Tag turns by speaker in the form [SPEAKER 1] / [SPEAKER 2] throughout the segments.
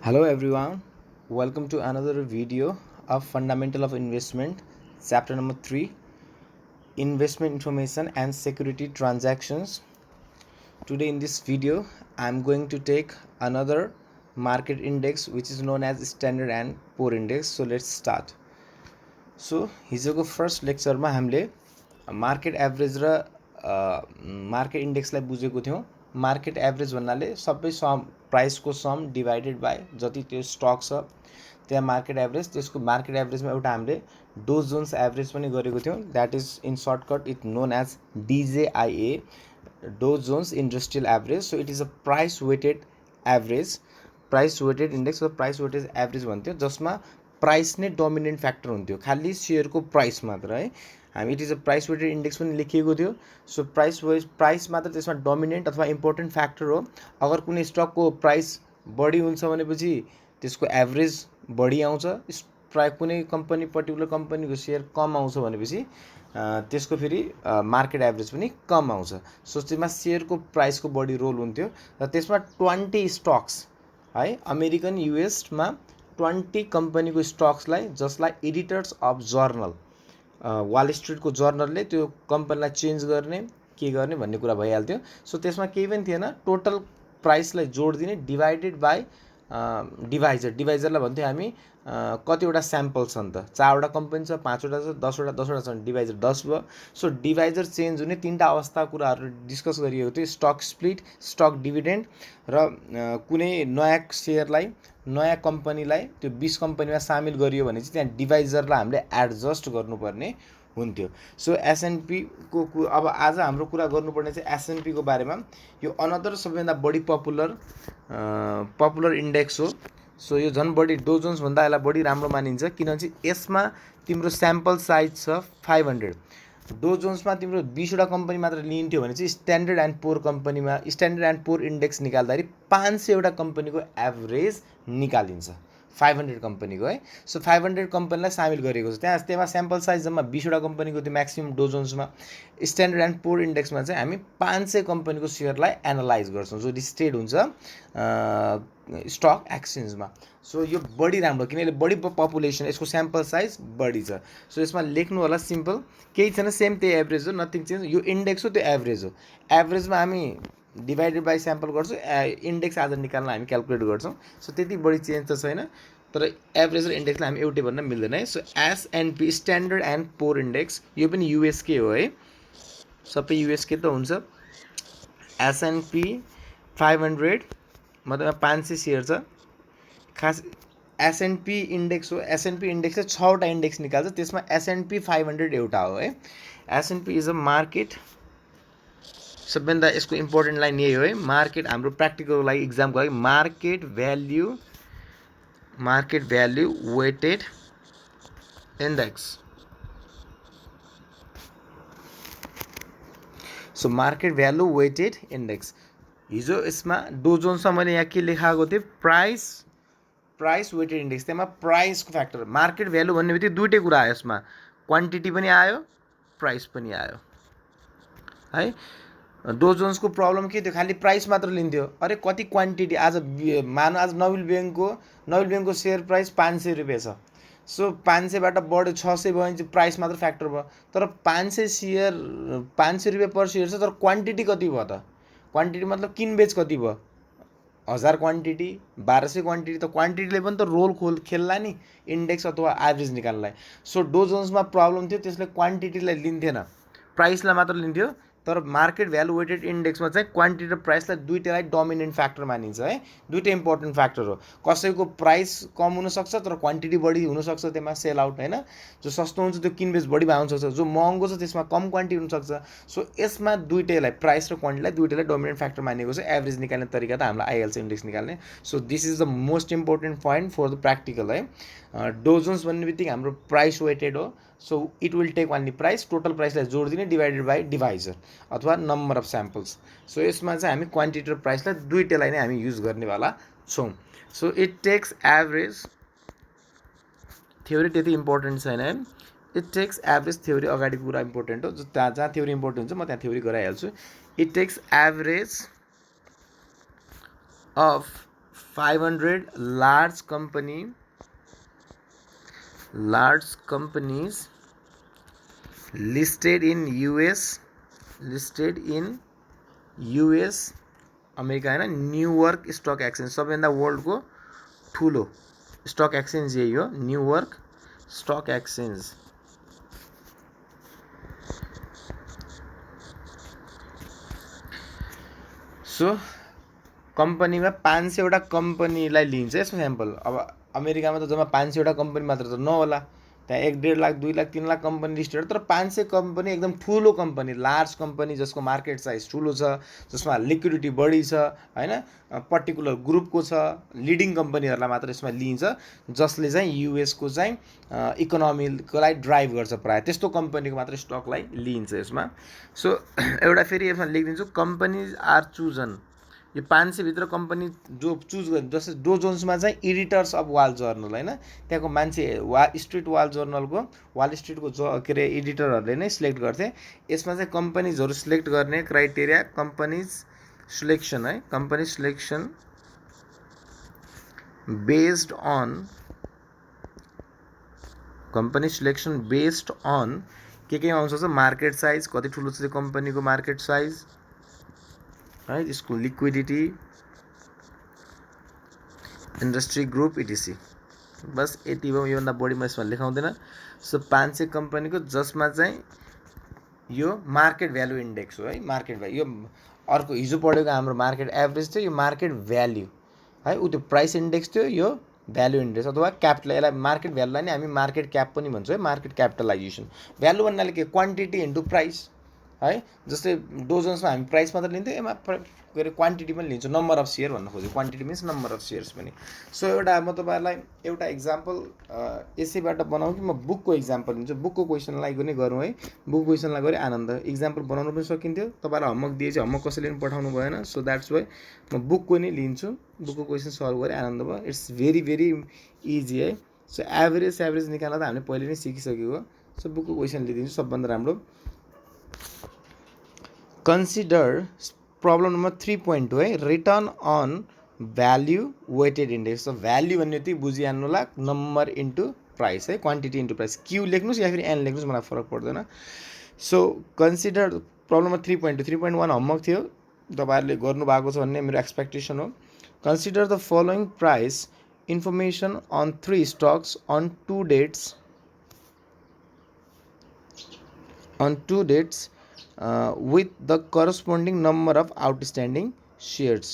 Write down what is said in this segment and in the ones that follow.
[SPEAKER 1] Hello everyone, welcome to another video of Fundamental of Investment, chapter number 3, Investment Information and Security Transactions. Today in this video, I am going to take another market index which is known as Standard and Poor Index. So let's start. So हिजोको first लेक्चरमा हामीले market average र market इन्डेक्सलाई बुझेको थियौँ। Market average भन्नाले सबै sum प्राइसको सम डिभाइडेड बाई जति त्यो स्टक छ त्यहाँ मार्केट एभरेज। त्यसको मार्केट एभरेजमा एउटा हामीले डो जोन्स एभरेज पनि गरेको थियौँ। That is in shortcut it known as DJIA, Dow Jones industrial average. So it is a price weighted average, price weighted index वा प्राइस वेटेड एभरेज भन्थ्यो, जसमा प्राइस नै डोमिनेन्ट फ्याक्टर हुन्थ्यो, खालि सेयरको price मात्र है। हामी it is a price weighted index पनि लेखिएको थियो। सो प्राइस मात्र त्यसमा डोमिनेन्ट अथवा इम्पोर्टेन्ट फ्याक्टर हो। अगर कुनै स्टकको प्राइस बढी हुन्छ भनेपछि त्यसको एभरेज बढी आउँछ। कुनै कम्पनी पर्टिकुलर कम्पनीको सेयर कम आउँछ भनेपछि त्यसको फेरि मार्केट एभरेज पनि कम आउँछ। सो त्यसमा सेयरको प्राइसको बढी रोल हुन्थ्यो र त्यसमा 20 स्टक्स है, अमेरिकन युएसमा 20 कम्पनीको स्टक्सलाई, जसलाई एडिटर्स अफ जर्नल, वाल स्ट्रिटको जर्नलले त्यो कम्पनीलाई चेन्ज गर्ने के गर्ने भन्ने कुरा भइहाल्थ्यो। सो त्यसमा केही पनि थिएन, टोटल प्राइसलाई जोड दिने डिभाइडेड बाई डिभाइजरलाई भन्थ्यो हामी कतिवटा स्याम्पल छ नि त, 4वटा कम्पनी छ, 5वटा छ, 10वटा छ, डिभाइजर 10 भयो। सो डिभाइजर चेन्ज हुने 3टा अवस्था कुराहरू डिस्कस गरिएको थियो, स्टक स्प्लिट, स्टक डिभिडेन्ड र कुनै नयाँ सेयरलाई, नयाँ कम्पनीलाई त्यो 20 कम्पनीमा सामेल गरियो भने चाहिँ त्यहाँ डिभाइजरलाई हामीले एडजस्ट गर्नुपर्ने हुन्थ्यो। सो एसएनपीको अब आज हाम्रो कुरा गर्नुपर्ने चाहिँ एसएनपीको बारेमा। यो अनदर सबैभन्दा बढी पपुलर इन्डेक्स हो। सो यो झन् बढी डो जोन्सभन्दा यसलाई बढी राम्रो मानिन्छ, किनभने चाहिँ यसमा तिम्रो स्याम्पल साइज छ 500। डो जोन्समा तिम्रो 20वटा कम्पनी मात्र लिन्थ्यो भने चाहिँ स्ट्यान्डर्ड एन्ड पोर कम्पनीमा, स्ट्यान्डर्ड एन्ड पोर इन्डेक्स निकाल्दाखेरि 500वटा कम्पनीको एभरेज निकालिन्छ, 500 कम्पनीको है। सो 500 कम्पनीलाई सामेल गरेको छ त्यहाँ स्याम्पल साइज जम्मा 20वटा कम्पनीको थियो म्याक्सिमम् डो जोन्समा। स्ट्यान्डर्ड एन्ड पोर इन्डेक्समा चाहिँ हामी 500 कम्पनीको सेयरलाई एनालाइज गर्छौँ, जो लिस्टेड हुन्छ स्टक एक्सचेन्जमा। सो यो बढी राम्रो, किनभने बढी पपुलेसन, यसको स्याम्पल साइज बढी छ। सो यसमा लेख्नु होला सिम्पल, केही छैन, सेम त्यही एभरेज हो, नथिङ चेन्ज। यो इन्डेक्स हो, त्यो एभरेज हो। एभरेजमा हामी डिभाइडेड बाई स्याम्पल गर्छौँ, इन्डेक्स आज निकाल्न हामी क्यालकुलेट गर्छौँ। सो त्यति बढी चेन्ज त छैन, तर एभरेज र इन्डेक्सलाई हामी एउटै भन्न मिल्दैन है। So S and P, Standard and Poor index, यो पनि युएसके हो है, सबै युएसके त हुन्छ। एसएनपी 500 मतलब 500 सेयर छ, खास एसएनपी इन्डेक्स हो। एसएनपी इन्डेक्स चाहिँ 6वटा इन्डेक्स निकाल्छ, त्यसमा एसएनपी 500 एउटा हो है। एसएनपी इज अ मार्केट, सबैभन्दा यसको इम्पोर्टेन्ट लाइन यही हो है, मार्केट हाम्रो प्र्याक्टिकलको लागि, इक्जामको लागि, market value weighted index. So market value weighted index. हिजो यसमा डो जोन्समा मैले यहाँ के लेखाएको थिएँ, प्राइस वेटेड इन्डेक्स, त्यसमा प्राइसको फ्याक्टर, मार्केट भ्यालु भन्ने बित्तिकै दुइटै कुरा आयो यसमा, क्वान्टिटी पनि आयो, प्राइस पनि आयो है। डो जोन्सको प्रब्लम के थियो, खालि प्राइस मात्र लिन्थ्यो। अरे कति क्वान्टिटी, आज आज नोबेल ब्याङ्कको सेयर प्राइस 500 रुपियाँ छ। सो 500बाट बढ्यो 600 भयो भने चाहिँ प्राइस मात्र फ्याक्टर भयो, तर 500 रुपियाँ पर सेयर छ, तर क्वान्टिटी कति भयो त, क्वान्टिटी मतलब किनबेच कति भयो, 1000 क्वान्टिटी, 1200 क्वान्टिटी, त क्वान्टिटीले पनि त रोल खेल्ला नि इन्डेक्स अथवा एभरेज निकाल्नलाई। सो डो जोन्समा प्रब्लम थियो, त्यसले क्वान्टिटीलाई लिन्थेन, प्राइसलाई मात्र लिन्थ्यो। तर मार्केट भ्यालु वेटेड इन्डेक्समा चाहिँ क्वान्टिटी र प्राइसलाई दुइटैलाई डोमिनेन्ट फ्याक्टर मानिन्छ है, दुइटै इम्पोर्टेन्ट फ्याक्टर हो। कसैको प्राइस कम हुनसक्छ तर क्वान्टिटी बढी हुनसक्छ, त्यसमा सेल आउट होइन। जो सस्तो हुन्छ त्यो किनबेच बढी भए हुनसक्छ, जो महँगो छ त्यसमा कम क्वान्टिटी हुनसक्छ। सो यसमा दुइटैलाई, प्राइस र क्वान्टिटीलाई दुइटैलाई डोमिनेन्ट फ्याक्टर मानिएको छ। एभरेज निकाल्ने तरिका त हामीलाई आइहाल्छ इन्डेक्स निकाल्ने। So this is the most important point for the practical है। डो जोन्स भन्ने बित्तिकै हाम्रो प्राइस वेटेड हो। So it will take only price, total प्राइसलाई जोड दिने डिभाइडेड बाई डिभाइजर अथवा नम्बर अफ स्याम्पल्स। सो यसमा चाहिँ हामी क्वान्टिटी र प्राइसलाई दुइटैलाई नै हामी युज गर्नेवाला छौँ। So it takes average, theory त्यति इम्पोर्टेन्ट छैन है, इट टेक्स एभरेज थ्योरी अगाडिको कुरा इम्पोर्टेन्ट हो। जहाँ थ्योरी इम्पोर्टेन्ट हुन्छ म त्यहाँ थ्योरी गराइहाल्छु। It takes average of 500 large companies listed in US America हैन न्यूयॉर्क स्टक एक्सचेन्ज सबैभन्दा वर्ल्डको ठुलो स्टक एक्सचेन्ज यही हो न्यूयॉर्क स्टक एक्सचेन्ज सो कम्पनीमा 500 वटा कम्पनीलाई लिन्छ यसमा स्याम्पल अब अमेरिकामा त जम्मा 500 वटा कम्पनी मात्र त नहोला त्यहाँ 1.5 लाख 2 लाख 3 लाख कम्पनी लिस्टेड तर 500 कम्पनी एकदम ठुलो कम्पनी लार्ज कम्पनी जसको मार्केट साइज ठुलो छ जसमा लिक्विडिटी बढी छ हैन पर्टिकुलर ग्रुपको छ लिडिङ कम्पनीहरूलाई मात्र यसमा लिइन्छ जसले चाहिँ युएस को चाहिँ इकोनोमीलाई ड्राइभ गर्छ प्राय त्यस्तो कम्पनीको मात्र स्टकलाई लिइन्छ यसमा सो एउटा फेरि यसमा लेखिदिन्छु कम्पनीज आर चुजन यो 500 भित्र कम्पनी जो चुज गर्छ जस्तै डो जोन्समा चाहिँ एडिटर्स अफ वाल जर्नल हैन त्यहाँको मान्छे वाल स्ट्रिट को के अरे एडिटरहरूले नै सिलेक्ट गर्थे यसमा चाहिँ कम्पनीजहरू सिलेक्ट गर्ने criteria company selection based on के आउँछ मार्केट साइज कति ठुलो छ कम्पनीको मार्केट साइज है त्यसको लिक्विडिटी इन्डस्ट्री ग्रुप इटिसी बस यति भयो योभन्दा बढी म यसमा लेखाउँदैन सो 500 कम्पनीको जसमा चाहिँ यो मार्केट भ्यालु इन्डेक्स हो है मार्केट भ्यालु यो अर्को हिजो पढेको हाम्रो मार्केट एभरेज थियो यो मार्केट भ्यालु है उ त्यो प्राइस इन्डेक्स थियो यो भ्यालु इन्डेक्स अथवा क्यापिटल यसलाई मार्केट भ्यालुलाई नै हामी मार्केट क्याप पनि भन्छौँ है मार्केट क्यापिटलाइजेसन भ्यालु भन्नाले के क्वान्टिटी इन्टु प्राइस है जस्तै डोजन्समा हामी प्राइस मात्र लिन्थ्यो यसमा के अरे क्वान्टिटी पनि लिन्छौँ नम्बर अफ सेयर भन्न खोजेँ quantity means number of shares पनि सो एउटा म तपाईँहरूलाई एउटा इक्जाम्पल यसैबाट बनाऊँ कि म बुकको इक्जाम्पल लिन्छु बुकको क्वेसनलाई पनि गरौँ है बुक क्वेसनलाई गरी आनन्द इक्जाम्पल बनाउनु पनि सकिन्थ्यो तपाईँलाई होमवर्क दिएपछि होमवर्क कसैले पनि पठाउनु भएन सो द्याट्स वाइ म बुकको नै लिन्छु बुकको क्वेसन सल्भ गरेँ आनन्द भयो इट्स भेरी भेरी इजी है सो एभरेज निकाल्न त हामीले पहिले नै सिकिसकेको हो सो बुकको क्वेसन लिइदिन्छु सबभन्दा राम्रो Consider problem number 3.2 है return on value weighted index so value भन्ने यति बुझिहाल्नु होला नम्बर इन्टु प्राइस है क्वान्टिटी इन्टु प्राइस क्यू लेख्नुस् या फेरि एन लेख्नुस् मलाई फरक पर्दैन so consider problem number 3.1 homework थियो तपाईहरुले गर्नु भएको छ भन्ने मेरो एक्सपेक्टेसन हो consider the following price information on 3 stocks on 2 dates with the corresponding number of outstanding shares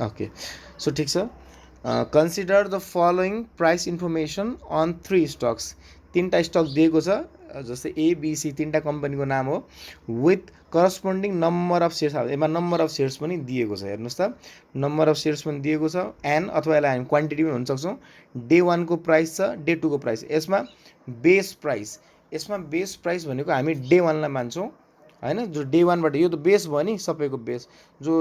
[SPEAKER 1] okay so ठीक छ consider the following price information on 3 stocks तीनटा स्टक दिएको छ जस्तै एबीसी तीनटा कम्पनीको नाम हो with corresponding number of shares यसमा नम्बर अफ सेयर्स पनि दिएको छ हेर्नुस् त नम्बर अफ सेयर्स पनि दिएको छ एन अथवा यसलाई हामी क्वान्टिटी पनि भन्न सक्छौँ डे 1 को प्राइस छ डे 2 को प्राइस यसमा बेस प्राइस भनेको हामी डे 1 लाई मान्छौँ हैन जो डे 1 बाट यो त बेस भयो नि सबैको बेस जो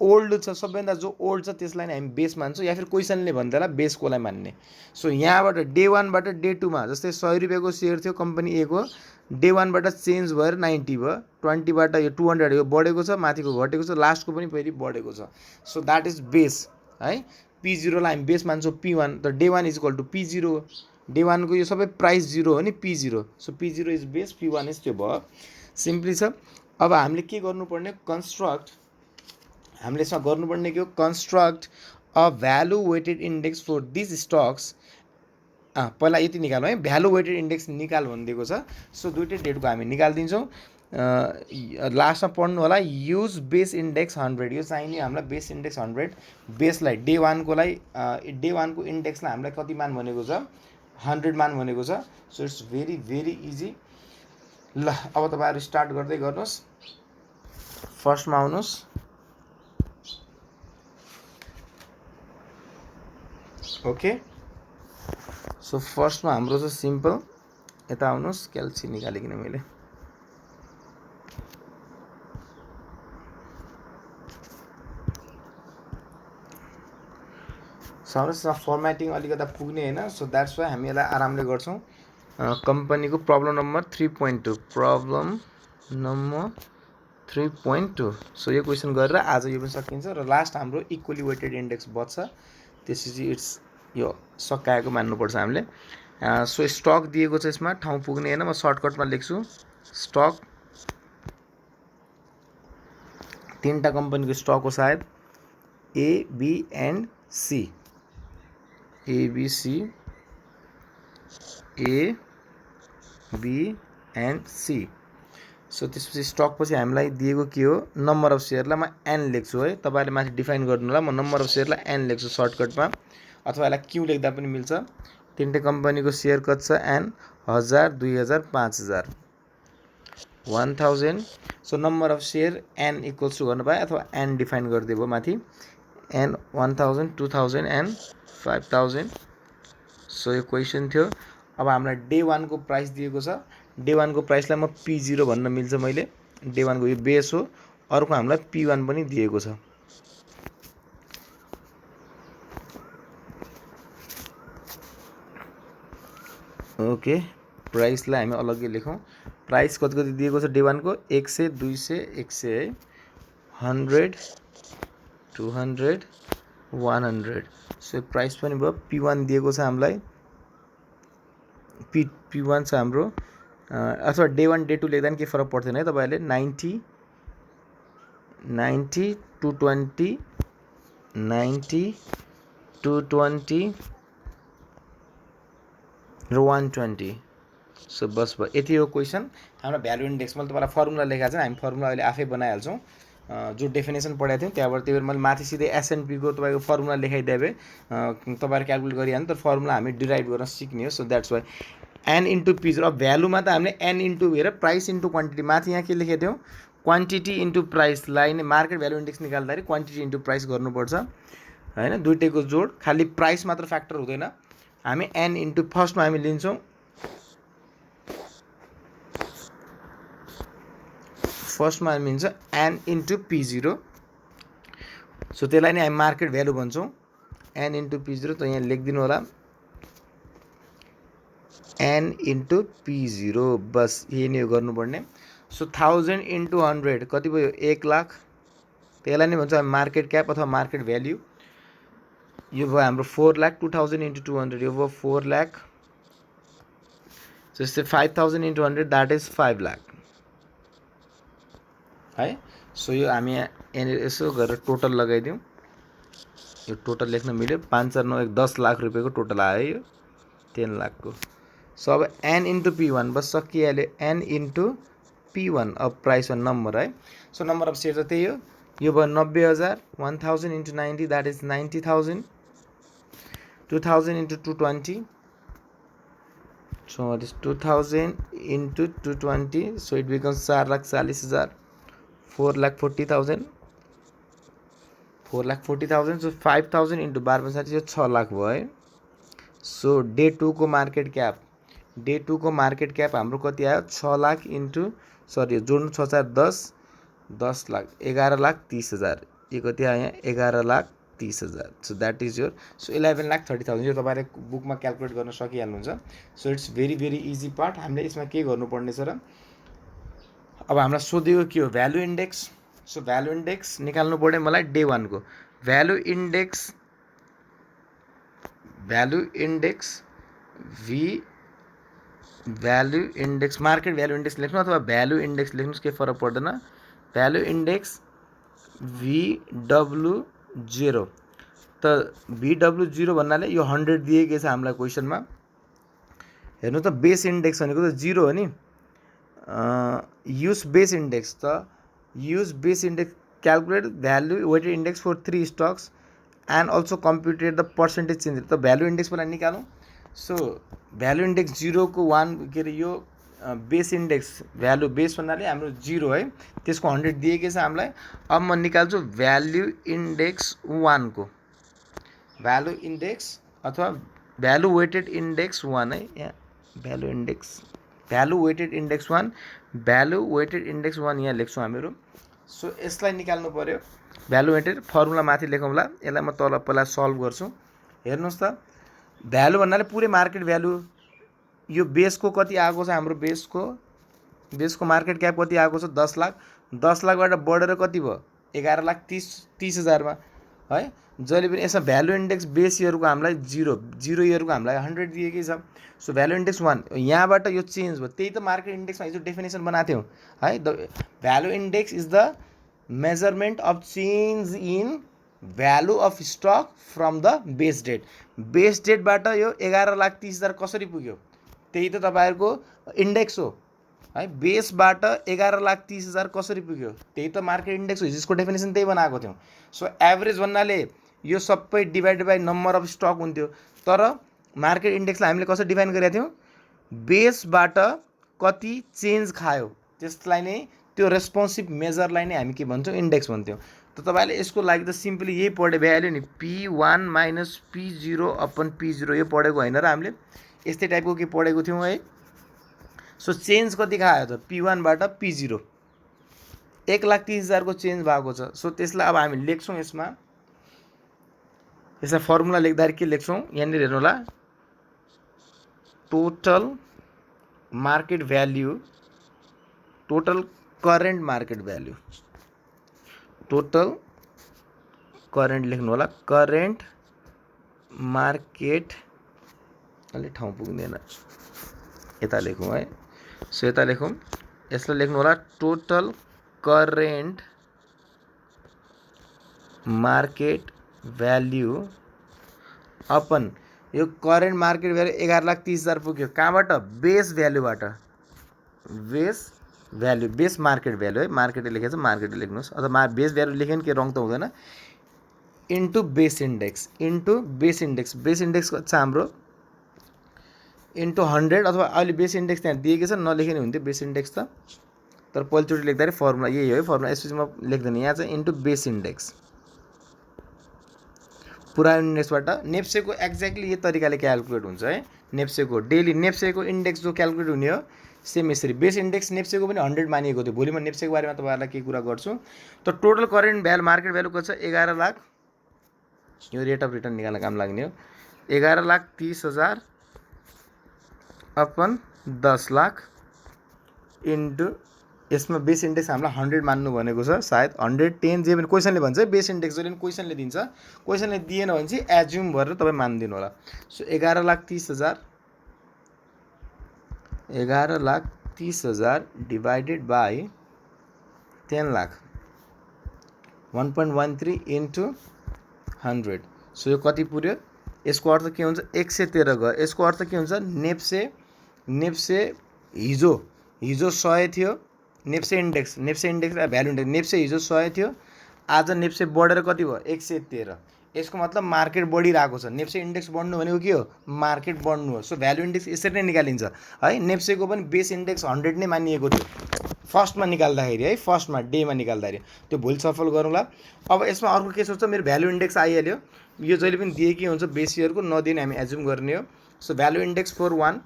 [SPEAKER 1] ओल्ड छ सबैभन्दा जो ओल्ड छ त्यसलाई नै हामी बेस मान्छौँ या फिर क्वेसनले भन्दैला बेस कोलाई मान्ने सो यहाँबाट डे 1 बाट डे 2 मा जस्तै 100 रुपैयाँ को शेयर थियो कम्पनी ए को डे 1 बाट चेन्ज भएर 90 भयो 20 बाट यो 200 यो बढेको छ माथिको घटेको छ लास्टको पनि फेरि बढेको छ सो दैट इज बेस है P0 लाई हामी बेस मान्छौँ P1 त day 1 is equal to P0 day 1 को यो सबै प्राइस 0 हो नि P0 so P0 is base P1 is त्यो भयो सिम्पली छ अब हामीले के गर्नुपर्ने कन्स्ट्रक्ट हामीले यसमा गर्नुपर्ने के हो construct a value weighted index for this stocks पहिला यति निकाल्नु है भ्यालु वेटेड इन्डेक्स निकाल भनिदिएको छ सो दुईटै डेटको हामी निकाल्दिन्छौँ लास्टमा पढ्नु होला युज बेस इन्डेक्स 100 यो चाहिने हामीलाई बेस इन्डेक्स 100 बेसलाई डे 1 को लाई डे 1 को इन्डेक्सलाई हामीलाई कति मान भनेको छ 100 मान भनेको छ so it's very very easy ल अब तपाईहरु स्टार्ट गर्दै गर्नुस् फर्स्टमा आउनुस् ओके सो फर्स्टमा हाम्रो चाहिँ सिम्पल यता आउनुस् क्याल्सी निकालिकिन मैले समस्या फर्मेटिङ अलिकता पुग्ने हैन सो दैट्स व्हाई हामी यसलाई आरामले गर्छौं कम्पनीको problem number 3.2 problem number 3.2। So यो क्वेसन गरेर आज यो पनि सकिन्छ र लास्ट हाम्रो इक्वली वेटेड इन्डेक्स बच्छ। त्यसपछि इट्स यो सकाएको मान्नुपर्छ हामीले। सो स्टक दिएको छ, यसमा ठाउँ पुग्ने होइन, म सर्टकटमा लेख्छु। स्टक 3टा कम्पनीको स्टक हो सायद, A B and C, ABC, A B and C. So त्यसपछि स्टक पछि हामीलाई दिएको के हो, नम्बर अफ सेयरलाई म एन लेख्छु है। तपाईँले माथि डिफाइन गर्नु होला, म नम्बर अफ सेयरलाई एन लेख्छु सर्टकटमा, अथवा यसलाई क्यू लेख्दा पनि मिल्छ। 3टा कम्पनीको सेयर कति छ, n 1000, 2000, 5000, 1000। So number of share n equals to गर्नु पाएँ, अथवा एन डिफाइन गरिदियो भयो माथि, एन 1000, 2000 एन्ड 5000। सो यो क्वेसन थियो। अब हामीलाई डे 1 को प्राइस दिएको छ। डे 1 को प्राइसलाई म P0 भन्न मिल्छ मैले। डे 1 को यो बेस हो, अर्को हामीलाई P1 पनि दिएको छ। ओके, प्राइसलाई हामी अलग्गै लेखौँ। प्राइस कति कति दिएको छ डे 1 को, 100, 200, 100 है, 100, 200, 100। सो प्राइस पनि भयो। P1 दिएको छ हामीलाई, P1 छ हाम्रो, अथवा डे 1 डे 2 लेख्दा पनि केही फरक पर्दैन है। तपाईँहरूले 90, 220, 90, 220 र 120। सो बस भयो, यति हो क्वेसन हाम्रो भ्यालु इन्डेक्स। मैले तपाईँलाई फर्मुला लेखाएको छ, हामी फर्मुला अहिले आफै बनाइहाल्छौँ। जो डेफिनेसन पढाएको थियौँ त्यहाँबाट त्यही भएर मैले माथि सिधै एसएनपीको तपाईँको फर्मुला लेखाइदिए भए तपाईँहरू क्यालकुलेट गरिहाल्नु, तर फर्मुला हामी डिराइभ गर्न सिक्ने हो। So that's why an into P0। अब भ्यालुमा त हामीले एन इन्टु हेरेर प्राइस इन्टु क्वान्टिटी, माथि यहाँ के लेखेको थियौँ, क्वान्टिटी इन्टु प्राइसलाई नै मार्केट भ्यालु इन्डेक्स निकाल्दाखेरि क्वान्टिटी इन्टु प्राइस गर्नुपर्छ होइन, दुइटैको जोड। खालि प्राइस मात्र फ्याक्टर हुँदैन। हामी एन इन्टु फर्स्टमा हामी लिन्छौँ, फर्स्टमा हामी लिन्छ एन इन्टु P0। सो त्यसलाई नै हामी मार्केट भ्यालु भन्छौँ, एन इन्टु P0। त यहाँ लेखिदिनु होला, एन इन्टु P0, बस यही नै गर्नुपर्ने। सो 1000 इन्टु 100 कति भयो, 1 लाख। त्यसलाई नै भन्छ हामी मार्केट क्याप अथवा मार्केट भ्याल्यु। यो भयो हाम्रो 4 लाख। 2000 इन्टु 200 यो भयो 4 लाख। जस्तै 5000 इन्टु 100 द्याट इज 5 लाख है। सो यो हामी यहाँनिर यसो गरेर टोटल लगाइदिउँ, यो टोटल लेख्न मिल्यो। 5 4 9 10 लाख रुपियाँको टोटल आयो यो 10 लाखको। सो अब एन इन्टु P1 बस सकिहाल्यो, एन इन्टु P1। अब प्राइस वान नम्बर है। सो नम्बर अफ सेयर त त्यही हो, यो भयो 90,000। 1000 into 90 that is 90,000। 2000 into 220, so it is 2000 into 220, so it becomes 4,40,000। 4,40,000, 4,40,000। So 5000 into 12 यो 6 लाख भयो है। सो डे 2 को मार्केट क्याप, डे 2 को मार्केट क्याप हाम्रो कति आयो, 6 लाख इन्टु, सरी जोड्नु 6 4 10, 10 लाख, 11,30,000। यो कति आयो यहाँ, 11,30,000। So that is your, so 11,30,000। यो तपाईँले बुकमा क्यालकुलेट गर्न सकिहाल्नुहुन्छ। So it's very very easy part. हामीले यसमा के गर्नुपर्ने छ र, अब हामीलाई सोधेको के हो, value index. So value index निकाल्नु पर्ने मलाई डे 1 को भ्यालु इन्डेक्स, भ्यालु इन्डेक्स भी value index, market value index लेख्नु अथवा भ्यालु इन्डेक्स लेख्नुहोस्, केही फरक पर्दैन। Value index VW0। त VW0 भन्नाले यो 100 दिएकै छ हामीलाई क्वेसनमा। हेर्नु त बेस इन्डेक्स भनेको त 0 हो नि। युज बेस इन्डेक्स, त use base index calculate value weighted index for 3 stocks and also computed the percentage change. त भ्यालु इन्डेक्सलाई निकालौँ। सो भ्यालु इन्डेक्स 0 को 1 के अरे यो बेस इन्डेक्स, भ्यालु बेस भन्नाले हाम्रो 0 है, त्यसको 100 दिएकै छ हामीलाई। अब म निकाल्छु भ्यालु इन्डेक्स 1 को, भ्यालु इन्डेक्स अथवा भ्यालु वेटेड इन्डेक्स 1 है। यहाँ value index, value weighted index 1, value weighted index 1 यहाँ लेख्छौँ हामीहरू। सो यसलाई निकाल्नु पर्यो, भ्यालु वेटेड फर्मुला माथि लेखौँला। यसलाई म तल पहिला सल्भ गर्छु। हेर्नुहोस् त, भ्यालु भन्नाले पुरै मार्केट भ्यालु। यो बेसको कति आएको छ हाम्रो, बेसको मार्केट क्याप कति आएको छ, 10 लाख। 10 लाखबाट बढेर कति भयो 11,30,000 मा है। जहिले पनि यसमा भ्यालु इन्डेक्स बेस इयरको हामीलाई 0 इयरको हामीलाई 100 दिएकै छ। सो भ्यालु इन्डेक्स 1 यहाँबाट यो चेन्ज भयो, त्यही त मार्केट इन्डेक्समा हिजो डेफिनेसन बनाएको थियौँ है। The value index is the measurement of change in value of stock from the base date. Base डेटबाट यो 11,30,000 कसरी पुग्यो, त्यही त तपाईँहरूको इन्डेक्स हो है। बेसबाट 11,30,000 कसरी पुग्यो, त्यही त मार्केट इन्डेक्स हो। यसको डेफिनेसन त्यही बनाएको थियौँ। सो एभरेज भन्नाले यो सबै divided by number of stock हुन्थ्यो, तर मार्केट इन्डेक्सलाई हामीले कसरी डिफाइन गरेका थियौँ, बेसबाट कति चेन्ज खायो त्यसलाई नै, त्यो रेस्पोन्सिभ मेजरलाई नै हामी के भन्छौँ, इन्डेक्स भन्छौँ। त तपाईँले यसको लागि त सिम्पली यही पढे भइहाल्यो नि, P1 minus P0 upon P0 यो पढेको होइन र हामीले यस्तै टाइपको के पढेको थियौँ है। सो चेन्ज कति खायो त, P1बाट P0 1,30,000 को चेन्ज भएको छ। सो त्यसलाई अब हामी लेख्छौँ, यसलाई फर्मुला लेख्दाखेरि के लेख्छौँ, यहाँनिर हेर्नु होला, total market value, total current market value, total current लेख्नु होला, करेन्ट मार्केट, अलि ठाउँ पुग्दैन, यता लेखौँ है। सो यता लेखौँ, यसलाई लेख्नु होला total current market value upon यो करेन्ट मार्केट भ्याल्यु 11,30,000 पुग्यो कहाँबाट, बेस भ्याल्युबाट, base value, base market value है, मार्केटले लेखेको छ मार्केटले लेख्नुहोस्, अथवा बेस भ्याल्यु लेख्यो भने के रङ त हुँदैन, into base index, into base index, base index छ हाम्रो इन्टु 100, अथवा अहिले बेस इन्डेक्स त्यहाँ दिएकै छ, नलेखे नि हुन्थ्यो बेस इन्डेक्स त, तर पहिलोचोटि लेख्दाखेरि फर्मुला यही हो है, फर्मुला यसपछि म लेख्दैन, यहाँ चाहिँ इन्टु बेस इन्डेक्स, पुरा इन्डेक्सबाट नेप्सेको एक्ज्याक्टली यो तरिकाले क्यालकुलेट हुन्छ है। नेप्सेको डेली नेप्सेको इन्डेक्स जो क्यालकुलेट हुने हो सेम यसरी, बेस इन्डेक्स नेप्सेको पनि 100 मानिएको थियो। भोलि म नेप्सेको बारेमा तपाईँहरूलाई के कुरा गर्छु। त total current value market value कति छ, 11 लाख, यो रेट अफ रिटर्न निकाल्न काम लाग्ने हो, 11,30,000 अपन 10 लाख इन्टु, यसमा बेस इन्डेक्स हामीलाई 100 मान्नु भनेको छ, सायद 110 जे पनि क्वेसनले भन्छ है, बेस इन्डेक्स जहिले पनि क्वेसनले दिन्छ, क्वेसनले दिएन भने चाहिँ एज्युम गरेर तपाईँ मानिदिनु होला। So 11,30,000, 11,30,000 divided by 10 lakh, 1.13 into 100। So यो कति पुऱ्यो, यसको अर्थ के हुन्छ, 113 गयो। यसको अर्थ के हुन्छ, नेप्से हिजो 100 थियो, NEPSE index value index, NEPSE हिजो 100 थियो, आज नेप्से बढेर कति भयो, 113। यसको मतलब मार्केट बढिरहेको छ, नेप्से इन्डेक्स बढ्नु भनेको के हो, मार्केट बढ्नु हो। सो भ्यालु इन्डेक्स यसरी नै निकालिन्छ है। नेप्सेको पनि बेस इन्डेक्स 100 नै मानिएको थियो फर्स्टमा निकाल्दाखेरि है, फर्स्टमा डेमा निकाल्दाखेरि, त्यो भोलि सफल गरौँला। अब यसमा अर्को के सोच्छ, मेरो भ्यालु इन्डेक्स आइहाल्यो, यो जहिले पनि दिएकै हुन्छ बेस इयरको, नदिने हामी एज्युम गर्ने हो। So value index for 1,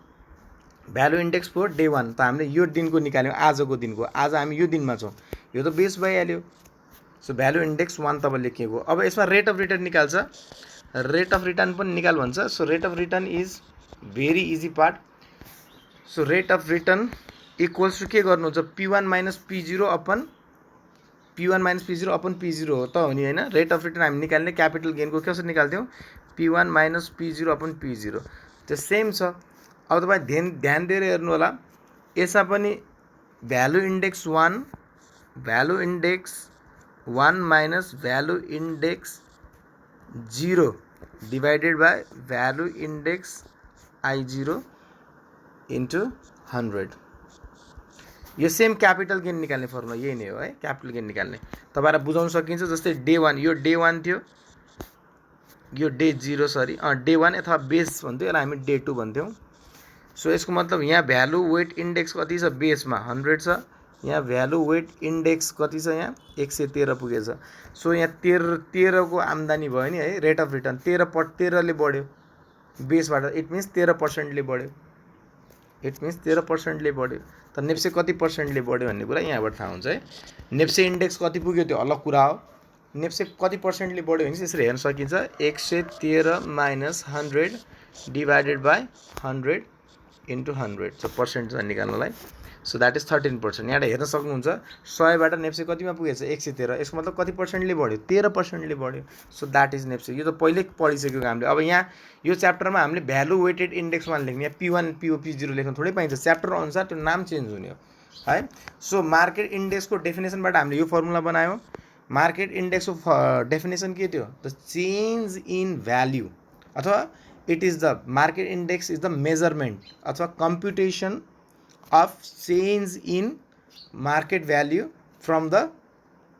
[SPEAKER 1] value index for day 1, त हामीले यो दिनको निकाल्यौँ, आजको दिनको, आज हामी यो दिनमा छौँ, यो त बेस भइहाल्यो। सो भ्यालु इन्डेक्स 1 तब लेखिएको। अब यसमा रेट अफ रिटर्न निकाल्छ, रेट अफ रिटर्न पनि निकाल भन्छ। So rate of return is very easy part. So rate of return equals to के गर्नुहुन्छ, P1 minus P0 upon P0 हो त हो नि होइन। रेट अफ रिटर्न हामी निकाल्ने क्यापिटल गेनको कसरी निकाल्थ्यौँ, P1 minus P0 upon P0, त्यो सेम छ। अब तपाईँ ध्यान दिएर हेर्नु होला, यसमा पनि value index 1, value index 1 minus value index 0 divided by value index I0 into 100। यो सेम क्यापिटल गेन निकाल्ने फर्मुला यही नै हो है, क्यापिटल गेन निकाल्ने तपाईँलाई बुझाउन सकिन्छ। जस्तै डे 1, यो डे 1 थियो, यो डे 0 सरी डे 1 अथवा बेस भन्थ्यो, यसलाई हामी डे 2 भन्थ्यौँ। सो यसको मतलब यहाँ भ्यालु वेट इन्डेक्स कति छ, बेसमा 100 छ, यहाँ भ्यालु वेट इन्डेक्स कति छ, यहाँ 113 पुगेछ। सो यहाँ 13 को आम्दानी भयो नि है, रेट अफ रिटर्न 13 ले बढ्यो बेसबाट, इट मिन्स 13%ले बढ्यो, इट मिन्स 13%ले बढ्यो। त नेप्से कति पर्सेन्टले बढ्यो भन्ने कुरा यहाँबाट थाहा हुन्छ है। नेप्से इन्डेक्स कति पुग्यो त्यो अलग कुरा हो, नेप्से कति पर्सेन्टले बढ्यो भने यसरी हेर्न सकिन्छ, 113 minus 100 divided by 100 into 100 so percent निकाल्नलाई सो द्याट इज 13%। यहाँ हेर्न सक्नुहुन्छ 100बाट नेप्से कतिमा पुगेछ 113। यसको मतलब कति पर्सेन्टले बढ्यो 13%ले बढ्यो। So that is NEPSE. यो त पहिल्यै पढिसकेको हामीले। अब यहाँ यो च्याप्टरमा हामीले भ्यालु वेटेड इन्डेक्स 1 लेख्ने, यहाँ P1 PO P0 लेख्न थोरै पाइन्छ, च्याप्टर अनुसार त्यो नाम चेन्ज हुने हो है। सो मार्केट इन्डेक्सको डेफिनेसनबाट हामीले यो फर्मुला बनायौँ। मार्केट इन्डेक्सको डेफिनेसन के थियो? द चेन्ज इन भ्याल्यु अथवा it is the market index is the measurement अथवा computation of change in market value from the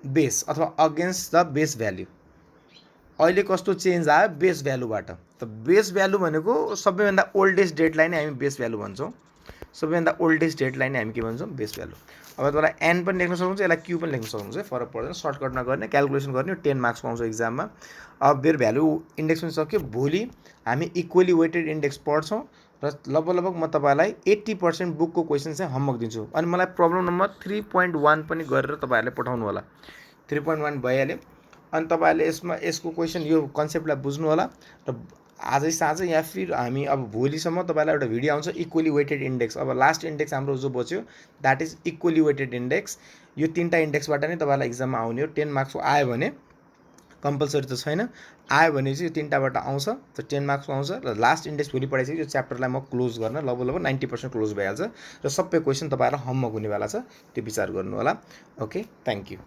[SPEAKER 1] base अथवा अगेन्स्ट द बेस भ्याल्यु। अहिले कस्तो चेन्ज आयो? बेस भ्यालुबाट। त बेस भ्यालु भनेको सबैभन्दा ओल्डेस्ट डेटलाई नै हामी बेस भ्यालु भन्छौँ। सबैभन्दा ओल्डेस्ट डेटलाई नै हामी के भन्छौँ? Base value. अब तपाईँलाई एन पनि लेख्न सक्नुहुन्छ, यसलाई क्यू पनि लेख्न सक्नुहुन्छ, फरक पर्दैन। सर्टकटमा गर्ने, क्यालकुलेसन गर्ने, 10 मार्क्स पाउँछ इक्जाममा। अब मेरो भ्यालु इन्डेक्स पनि सक्यो। भोलि हामी इक्वली वेटेड इन्डेक्स पढ्छौँ र लगभग म तपाईँलाई 80% बुकको क्वेसन चाहिँ होमवर्क दिन्छु। अनि मलाई प्रब्लम नम्बर 3.1 पनि गरेर तपाईँहरूले पठाउनु होला। 3.1 भइहाल्यो। अनि तपाईँहरूले यसमा यसको क्वेसन यो कन्सेप्टलाई बुझ्नु होला र आजै साँझ या फिर हामी अब भोलिसम्म तपाईँलाई एउटा भिडियो आउँछ इक्वली वेटेड इन्डेक्स। अब लास्ट इन्डेक्स हाम्रो जो बच्यो that is equally weighted index. यो 3टा इन्डेक्सबाट नै तपाईँलाई इक्जाममा आउने हो। 10 मार्क्सको आयो भने, कम्पलसरी त छैन, आयो भने चाहिँ यो 3टाबाट आउँछ, त 10 मार्क्सको आउँछ। र लास्ट इन्डेक्स भोलि पढाइसक्यो, यो च्याप्टरलाई म क्लोज गर्न लगभग 90% क्लोज भइहाल्छ र सबै क्वेसन तपाईँहरूलाई होमवर्क हुनेवाला छ। त्यो विचार गर्नु होला। Okay, thank you.